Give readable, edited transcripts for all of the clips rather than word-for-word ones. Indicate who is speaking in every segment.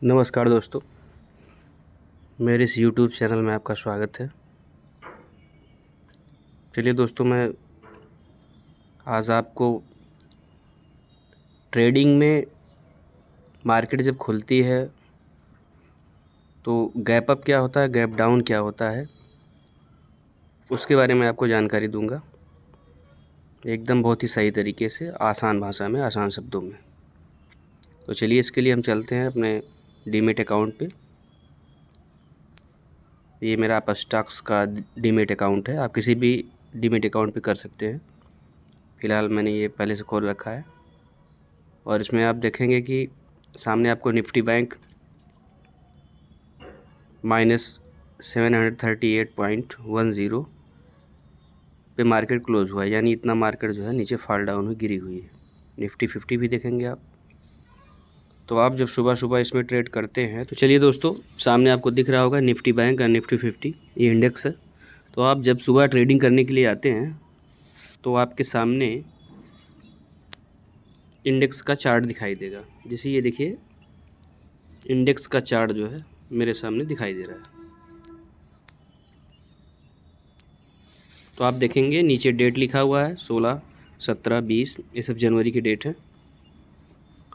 Speaker 1: नमस्कार दोस्तों, मेरे इस YouTube चैनल में आपका स्वागत है। चलिए दोस्तों, मैं आज आपको ट्रेडिंग में मार्केट जब खुलती है तो गैप अप क्या होता है, गैप डाउन क्या होता है, उसके बारे में आपको जानकारी दूंगा एकदम बहुत ही सही तरीके से, आसान भाषा में, आसान शब्दों में। तो चलिए इसके लिए हम चलते हैं अपने डीमेट अकाउंट पे। ये मेरा आप स्टॉक्स का डीमेट अकाउंट है, आप किसी भी डीमेट अकाउंट पे कर सकते हैं। फ़िलहाल मैंने ये पहले से खोल रखा है और इसमें आप देखेंगे कि सामने आपको निफ्टी बैंक -738.10 पे मार्केट क्लोज हुआ है, यानी इतना मार्केट जो है नीचे फॉल डाउन हुई, गिरी हुई है। निफ्टी 50 भी देखेंगे आप। तो आप जब सुबह सुबह इसमें ट्रेड करते हैं तो चलिए दोस्तों, सामने आपको दिख रहा होगा निफ्टी बैंक और निफ्टी 50, ये इंडेक्स है। तो आप जब सुबह ट्रेडिंग करने के लिए आते हैं तो आपके सामने इंडेक्स का चार्ट दिखाई देगा। जैसे ये देखिए, इंडेक्स का चार्ट जो है मेरे सामने दिखाई दे रहा है। तो आप देखेंगे नीचे डेट लिखा हुआ है 16, 17, 20, ये सब जनवरी की डेट है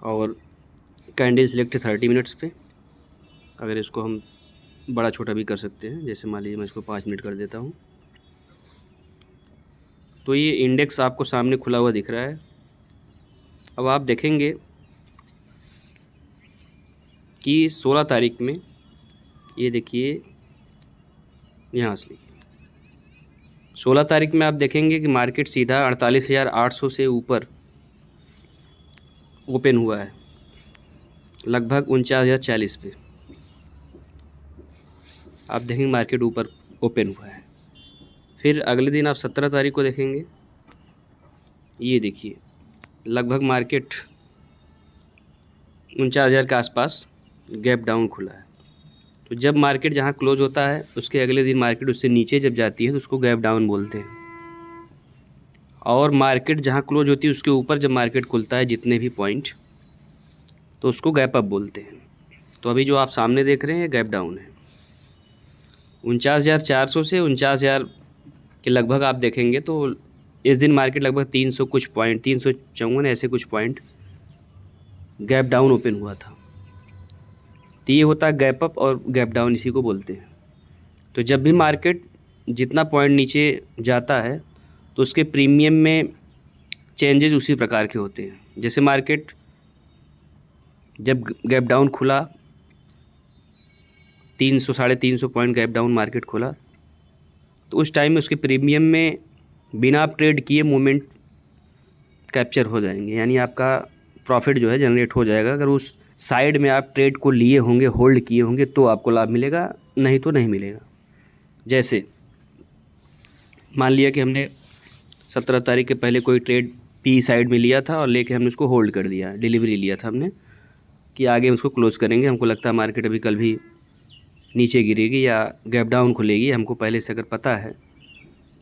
Speaker 1: और कैंडल सिलेक्ट 30 मिनट्स पे। अगर इसको हम बड़ा छोटा भी कर सकते हैं, जैसे मान लीजिए मैं इसको 5 मिनट कर देता हूँ। तो ये इंडेक्स आपको सामने खुला हुआ दिख रहा है। अब आप देखेंगे कि 16 तारीख में, ये देखिए यहाँ से 16 तारीख में आप देखेंगे कि मार्केट सीधा 48,800 से ऊपर ओपन हुआ है, लगभग 49,040 पे। आप देखेंगे मार्केट ऊपर ओपन हुआ है। फिर अगले दिन आप 17 तारीख को देखेंगे, ये देखिए लगभग मार्केट 49,000 के आसपास गैप डाउन खुला है। तो जब मार्केट जहाँ क्लोज होता है उसके अगले दिन मार्केट उससे नीचे जब जाती है तो उसको गैप डाउन बोलते हैं। और मार्केट जहाँ क्लोज होती है उसके ऊपर जब मार्केट खुलता है जितने भी पॉइंट, तो उसको गैप अप बोलते हैं। तो अभी जो आप सामने देख रहे हैं गैप डाउन है। 49,400 से 49,000 के लगभग आप देखेंगे तो इस दिन मार्केट लगभग 300 कुछ पॉइंट, 354 ऐसे कुछ पॉइंट गैप डाउन ओपन हुआ था। तो ये होता है गैप अप और गैप डाउन, इसी को बोलते हैं। तो जब भी मार्केट जितना पॉइंट नीचे जाता है तो उसके प्रीमियम में चेंजेस उसी प्रकार के होते हैं। जैसे मार्केट जब गैप डाउन खुला, 300 साढ़े 300 पॉइंट गैप डाउन मार्केट खुला, तो उस टाइम में उसके प्रीमियम में बिना आप ट्रेड किए मूवमेंट कैप्चर हो जाएंगे, यानी आपका प्रॉफिट जो है जनरेट हो जाएगा। अगर उस साइड में आप ट्रेड को लिए होंगे, होल्ड किए होंगे, तो आपको लाभ मिलेगा, नहीं तो नहीं मिलेगा। जैसे मान लिया कि हमने 17 तारीख के पहले कोई ट्रेड पी साइड में लिया था और लेके हमने उसको होल्ड कर दिया, डिलीवरी लिया था हमने कि आगे हम उसको क्लोज़ करेंगे, हमको लगता है मार्केट अभी कल भी नीचे गिरेगी या गैप डाउन खुलेगी, हमको पहले से अगर पता है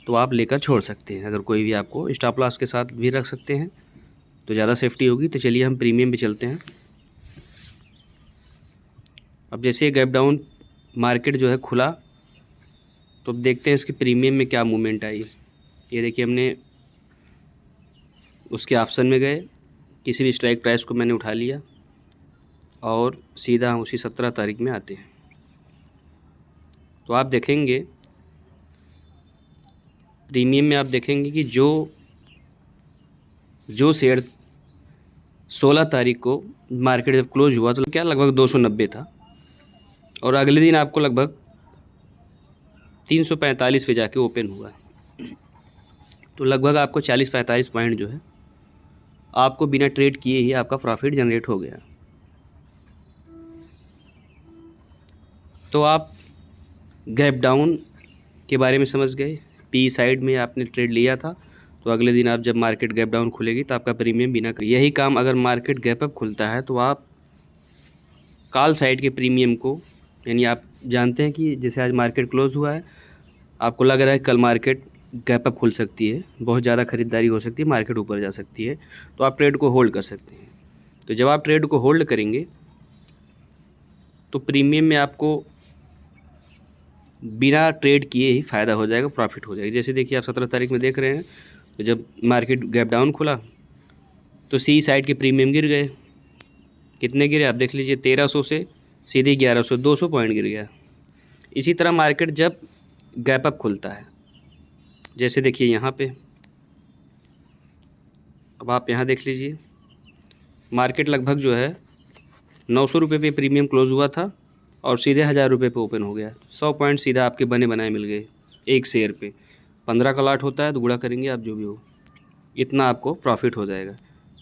Speaker 1: तो आप लेकर छोड़ सकते हैं। अगर कोई भी आपको स्टॉप लॉस के साथ भी रख सकते हैं तो ज़्यादा सेफ्टी होगी। तो चलिए हम प्रीमियम पे चलते हैं। अब जैसे गैप डाउन मार्केट जो है खुला तो अब देखते हैं इसके प्रीमियम में क्या मूवमेंट आई। ये देखिए, हमने उसके ऑप्शन में गए, किसी भी स्ट्राइक प्राइस को मैंने उठा लिया और सीधा हम उसी 17 तारीख में आते हैं। तो आप देखेंगे प्रीमियम में, आप देखेंगे कि जो शेयर 16 तारीख को मार्केट जब क्लोज हुआ तो क्या लगभग 290 था और अगले दिन आपको लगभग 345 पे जाके ओपन हुआ। तो लगभग आपको 40-45 पॉइंट जो है आपको बिना ट्रेड किए ही आपका प्रॉफिट जनरेट हो गया। तो आप गैप डाउन के बारे में समझ गए। पी साइड में आपने ट्रेड लिया था तो अगले दिन आप जब मार्केट गैप डाउन खुलेगी तो आपका प्रीमियम बिना, यही काम अगर मार्केट गैप अप खुलता है तो आप कॉल साइड के प्रीमियम को, यानी आप जानते हैं कि जैसे आज मार्केट क्लोज हुआ है, आपको लग रहा है कल मार्केट गैप अप खुल सकती है, बहुत ज़्यादा खरीदारी हो सकती है, मार्केट ऊपर जा सकती है, तो आप ट्रेड को होल्ड कर सकते हैं। तो जब आप ट्रेड को होल्ड करेंगे तो प्रीमियम में आपको बिना ट्रेड किए ही फ़ायदा हो जाएगा, प्रॉफिट हो जाएगा। जैसे देखिए आप 17 तारीख में देख रहे हैं, तो जब मार्केट गैप डाउन खुला तो सी साइड के प्रीमियम गिर गए। कितने गिरे आप देख लीजिए, 1300 से सीधे 1100, 200 पॉइंट गिर गया। इसी तरह मार्केट जब गैप अप खुलता है, जैसे देखिए यहाँ पे, अब आप यहाँ देख लीजिए, मार्केट लगभग जो है 900 रुपये पे प्रीमियम क्लोज़ हुआ था और सीधे 1000 रुपये पे ओपन हो गया। 100 पॉइंट सीधा आपके बने बनाए मिल गए एक शेयर पे। 15 का लॉट होता है तो गुणा करेंगे आप जो भी हो, इतना आपको प्रॉफिट हो जाएगा।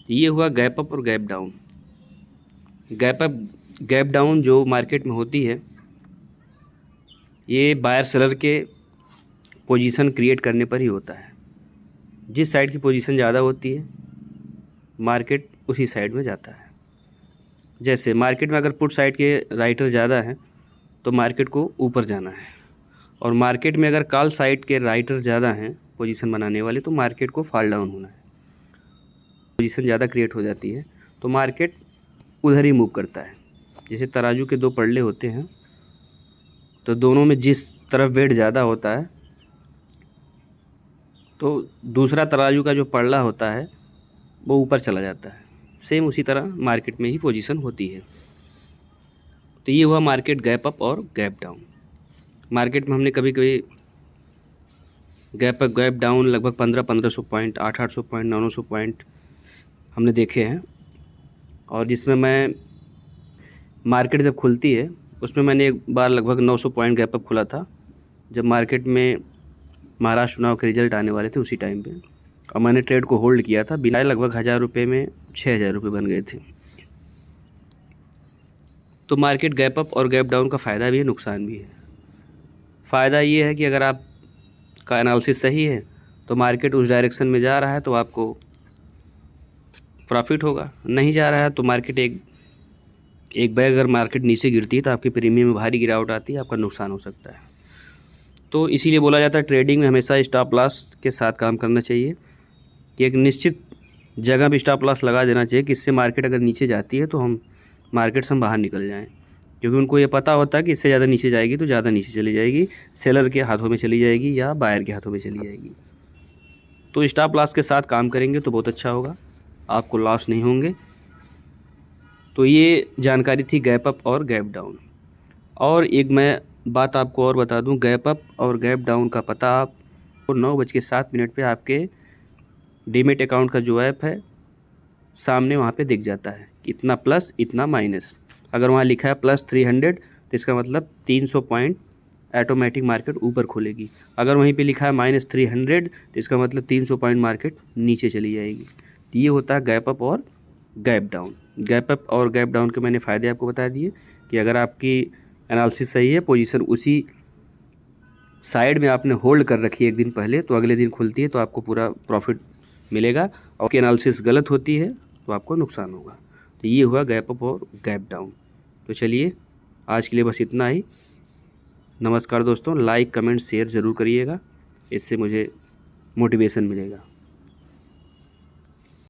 Speaker 1: ये हुआ गैप अप और gap down. Gap up gap down जो मार्केट में होती है, ये बायर सेलर के पोजीशन क्रिएट करने पर ही होता है। जिस साइड की पोजीशन ज़्यादा होती है मार्केट उसी साइड में जाता है। जैसे मार्केट में अगर पुट साइड के राइटर ज़्यादा हैं तो मार्केट को ऊपर जाना है, और मार्केट में अगर कॉल साइड के राइटर ज़्यादा हैं पोजीशन बनाने वाले तो मार्केट को फॉल डाउन होना है। पोजीशन ज़्यादा क्रिएट हो जाती है तो मार्केट उधर ही मूव करता है। जैसे तराजू के दो पल्ले होते हैं, तो दोनों में जिस तरफ वेट ज़्यादा होता है तो दूसरा तराजू का जो पल्ला होता है वो ऊपर चला जाता है। सेम उसी तरह मार्केट में ही पोजीशन होती है। तो ये हुआ मार्केट गैप अप और गैप डाउन। मार्केट में हमने कभी कभी गैप अप गैप डाउन लगभग 1500 पॉइंट, 800 पॉइंट, 900 पॉइंट हमने देखे हैं। और जिसमें मैं मार्केट जब खुलती है उसमें मैंने एक बार लगभग 900 पॉइंट गैप अप खुला था, जब मार्केट में महाराष्ट्र चुनाव के रिजल्ट आने वाले थे उसी टाइम पे, और मैंने ट्रेड को होल्ड किया था बिना। लगभग 1000 रुपये में 6000 रुपये बन गए थे। तो मार्केट गैप अप और गैप डाउन का फ़ायदा भी है, नुकसान भी है। फ़ायदा ये है कि अगर आपका एनालिसिस सही है तो मार्केट उस डायरेक्शन में जा रहा है तो आपको प्रॉफिट होगा, नहीं जा रहा है तो मार्केट एक बैग अगर मार्केट नीचे गिरती है तो आपकी प्रीमियम में भारी गिरावट आती है, आपका नुकसान हो सकता है। तो इसीलिए बोला जाता है ट्रेडिंग में हमेशा स्टॉप लॉस के साथ काम करना चाहिए, कि एक निश्चित जगह पे स्टॉप लॉस लगा देना चाहिए कि इससे मार्केट अगर नीचे जाती है तो हम मार्केट से हम बाहर निकल जाएं। क्योंकि उनको ये पता होता है कि इससे ज़्यादा नीचे जाएगी तो ज़्यादा नीचे चली जाएगी, सेलर के हाथों में चली जाएगी या बायर के हाथों में चली जाएगी। तो स्टॉप लॉस के साथ काम करेंगे तो बहुत अच्छा होगा, आपको लॉस नहीं होंगे। तो ये जानकारी थी गैप अप और गैप डाउन। और एक मैं बात आपको और बता दूं, गैप अप और गैप डाउन का पता आपको 9:07 पे आपके डीमेट अकाउंट का जो ऐप है सामने वहाँ पे दिख जाता है, इतना प्लस इतना माइनस। अगर वहाँ लिखा है +300 तो इसका मतलब 300 पॉइंट ऑटोमेटिक मार्केट ऊपर खुलेगी। अगर वहीं पे लिखा है -300 तो इसका मतलब 300 पॉइंट मार्केट नीचे चली जाएगी। तो ये होता है गैप अप और गैप डाउन। गैप अप और गैप डाउन के मैंने फ़ायदे आपको बता दिए कि अगर आपकी एनालिसिस सही है, पोजीशन उसी साइड में आपने होल्ड कर रखी है एक दिन पहले, तो अगले दिन खुलती है तो आपको पूरा प्रॉफिट मिलेगा, और की एनालिसिस गलत होती है तो आपको नुकसान होगा। तो ये हुआ गैप अप और गैप डाउन। तो चलिए आज के लिए बस इतना ही। नमस्कार दोस्तों, लाइक कमेंट शेयर ज़रूर करिएगा, इससे मुझे मोटिवेशन मिलेगा।